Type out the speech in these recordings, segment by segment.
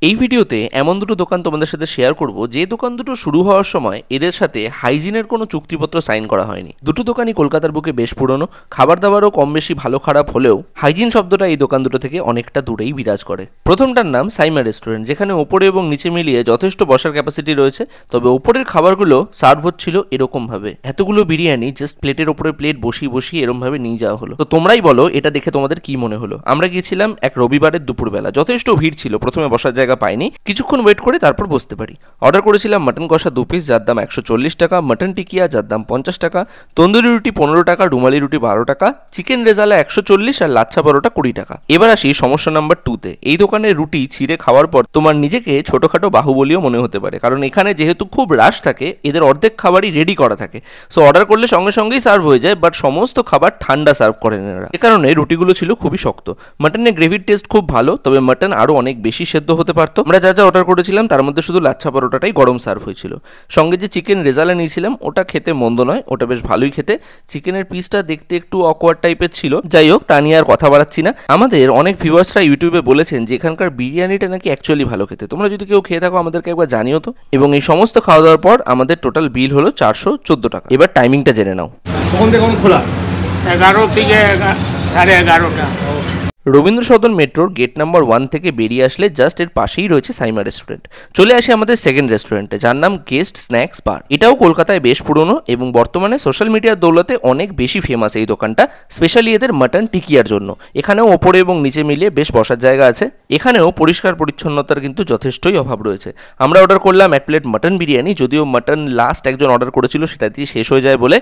এই ভিডিওতে এমন দুটো দোকান তোমাদের সাথে শেয়ার করব যে দোকান দুটো শুরু হওয়ার সময় এদের সাথে হাইজিনের কোনো চুক্তিপত্র সাইন করা হয়নি। দুটো দোকানই কলকাতার বুকে বেশ পুরনো, খাবার দাবারও কম বেশি ভালো খারাপ হলেও হাইজিন শব্দটা এই দোকান দুটো থেকে অনেকটা দূরেই বিরাজ করে। প্রথমটার নাম সাইমা রেস্টুরেন্ট, যেখানে ওপরে এবং নিচে মিলিয়ে যথেষ্ট বসার ক্যাপাসিটি রয়েছে। তবে ওপরের খাবারগুলো সার্ভ হচ্ছিল এরকম ভাবে, এতগুলো বিরিয়ানি জাস্ট প্লেটের ওপরে প্লেট বসিয়ে বসিয়ে এরকম ভাবে নিয়ে যাওয়া হলো। তো তোমরাই বলো এটা দেখে তোমাদের কি মনে হলো। আমরা গিয়েছিলাম এক রবিবারের দুপুরবেলা, যথেষ্ট ভিড় ছিল, প্রথমে বসার জায়গা পাইনি, কিছুক্ষণ ওয়েট করে তারপর বসতে পারি। অর্ডার করেছিলাম মাটন কষা 2 পিস, যার দাম 140 টাকা, মাটন টিকিয়া যার দাম 50 টাকা, তন্দুরি রুটি 15 টাকা, রুমালি রুটি 12 টাকা, চিকেন রেজালা 140 আর লাচ্ছা পরোটা 20 টাকা। এবার আসি সমস্যা নাম্বার 2-তে। এই দোকানের রুটি ছিঁড়ে খাওয়ার পর তোমার নিজেকে ছোটখাটো বাহুবলীও মনে হতে পারে, কারণ এখানে যেহেতু খুব রাশ থাকে, এদের অর্ধেক খাবারই রেডি করা থাকে। সো অর্ডার করলে সঙ্গে সঙ্গেই সার্ভ হয়ে যায়, বাট সমস্ত খাবার ঠান্ডা সার্ভ করেন এরা। এ কারণে রুটিগুলো ছিল খুবই শক্ত। মাটনের গ্রেভির টেস্ট খুব ভালো, তবে মাটন আরো অনেক বেশি সেদ্ধ হতে পারতো। আমরা যা যা অর্ডার করেছিলাম তার মধ্যে শুধু লাচ্ছা পরোটাটাই গরম সার্ভ হয়েছিল। সঙ্গে যে চিকেন রেজালা নিয়েছিলাম ওটা খেতে মন্দ নয়, ওটা বেশ ভালোই খেতে। চিকেনের পিসটা দেখতে একটু অকওয়ার্ড টাইপের ছিল। যাই হোক, তা নিয়ে আর কথা বাড়াচ্ছি না। আমাদের অনেক ভিউয়ার্সরা ইউটিউবে বলেছেন যে এখানকার বিরিয়ানিটা নাকি অ্যাকচুয়ালি ভালো খেতে। তোমরা যদি কেউ খেয়ে থাকো আমাদেরকে একবার জানিও তো। এবং এই সমস্ত খাওয়া দাওয়ার পর আমাদের টোটাল বিল হলো 414 টাকা। এবার টাইমিংটা জেনে নাও। কখন থেকে কখন খোলা? 11 থেকে 11:30। রবীন্দ্র সদন মেট্রোর গেট নাম্বার 1 থেকে বেরিয়ে আসলে জাস্ট এর পাশেই রয়েছে সাইমা রেস্টুরেন্ট। চলে আসে আমাদের সেকেন্ড রেস্টুরেন্টে, যার নাম গেস্ট স্ন্যাক্স বার। এটাও কলকাতায় বেশ পুরনো এবং বর্তমানে সোশ্যাল মিডিয়ার দৌলতে অনেক বেশি ফেমাস এই দোকানটা, স্পেশালি এদের মাটন টিকিয়ার জন্য। এখানেও ওপরে এবং নিচে মিলিয়ে বেশ বসার জায়গা আছে। এখানেও পরিষ্কার পরিচ্ছন্নতার কিন্তু যথেষ্টই অভাব রয়েছে। আমরা অর্ডার করলাম 1 প্লেট মাটন বিরিয়ানি, যদিও মাটন লাস্ট একজন অর্ডার করেছিল সেটা দিয়ে শেষ হয়ে যায় বলে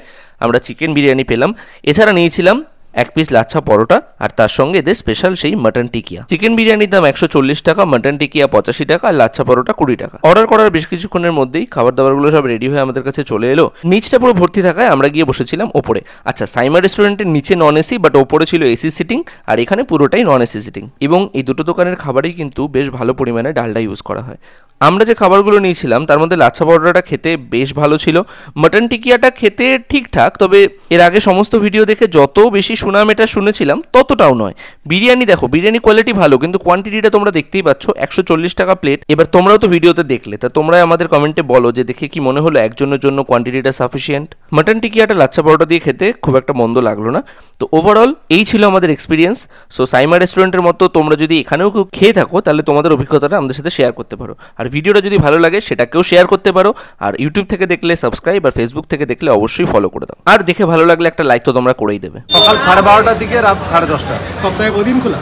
আমরা চিকেন বিরিয়ানি পেলাম। এছাড়া নিয়েছিলাম 1 পিস লাচ্ছা পরোটা আর তার সঙ্গে এদের স্পেশাল সেই মাটন টিকিয়া। চিকেন বিরিয়ানির দাম 140 টাকা, মাটন টিকিয়া 85 টাকা আর লাচ্ছা পরোটা 20 টাকা। অর্ডার করার বেশ কিছুক্ষণের মধ্যেই খাবার দাবারগুলো সব রেডি হয়ে আমাদের কাছে চলে এলো। নিচটা পুরো ভর্তি থাকায় আমরা গিয়ে বসেছিলাম ওপরে। আচ্ছা, সাইমা রেস্টুরেন্টের নিচে নন এসি, বাট ওপরে ছিল এসি সিটিং, আর এখানে পুরোটাই নন এসি সিটিং। এবং এই দুটো দোকানের খাবারেই কিন্তু বেশ ভালো পরিমাণে ডালডা ইউজ করা হয়। আমরা যে খাবারগুলো নিয়েছিলাম তার মধ্যে লাচ্ছা পরোটাটা খেতে বেশ ভালো ছিল, মাটন টিকিয়াটা খেতে ঠিকঠাক, তবে এর আগে সমস্ত ভিডিও দেখে যত বেশি সুনাম এটা শুনেছিলাম ততটাও নয়। বিরিয়ানি দেখো, বিরিয়ানি কোয়ালিটি ভালো, কিন্তু কোয়ান্টিটিটা তোমরা দেখতেই পাচ্ছ, 140 টাকা প্লেট। এবার তোমরাও তো ভিডিওতে দেখলে, তা তোমরা আমাদের কমেন্টে বলো যে দেখে কি মনে হলো একজনের জন্য কোয়ান্টিটিটা সাফিসিয়েন্ট। মাটন টিকিয়াটা লাচ্ছা পরোটা দিয়ে খেতে খুব একটা মন্দ লাগলো না। তো ওভারঅল এই ছিল আমাদের এক্সপিরিয়েন্স। সো সাইমা রেস্টুরেন্টের মতো তোমরা যদি এখানেও কেউ খেয়ে থাকো তাহলে তোমাদের অভিজ্ঞতাটা আমাদের সাথে শেয়ার করতে পারো। আর ভিডিওটা যদি ভালো লাগে সেটাকেও শেয়ার করতে পারো। আর ইউটিউব থেকে দেখলে সাবস্ক্রাইব, আর ফেসবুক থেকে দেখলে অবশ্যই ফলো করে দাও। আর দেখে ভালো লাগলে একটা লাইক তো তোমরা করেই দেবে। সকাল 12:30 থেকে রাত 10:30। সপ্তাহে কদিন খোলা?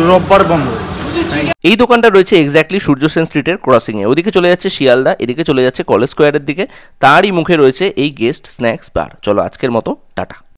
রোববার বন্ধ। এই দোকানটা রয়েছে এক্স্যাক্টলি সূর্য সেন স্ট্রিটের ক্রসিংয়ে। ওদিকে চলে যাচ্ছে শিয়ালদা, এদিকে চলে যাচ্ছে কলেজ স্কোয়ারের দিকে। তারই মুখে রয়েছে এই গেস্ট স্ন্যাক্স বার। চলো আজকের মতো টাটা।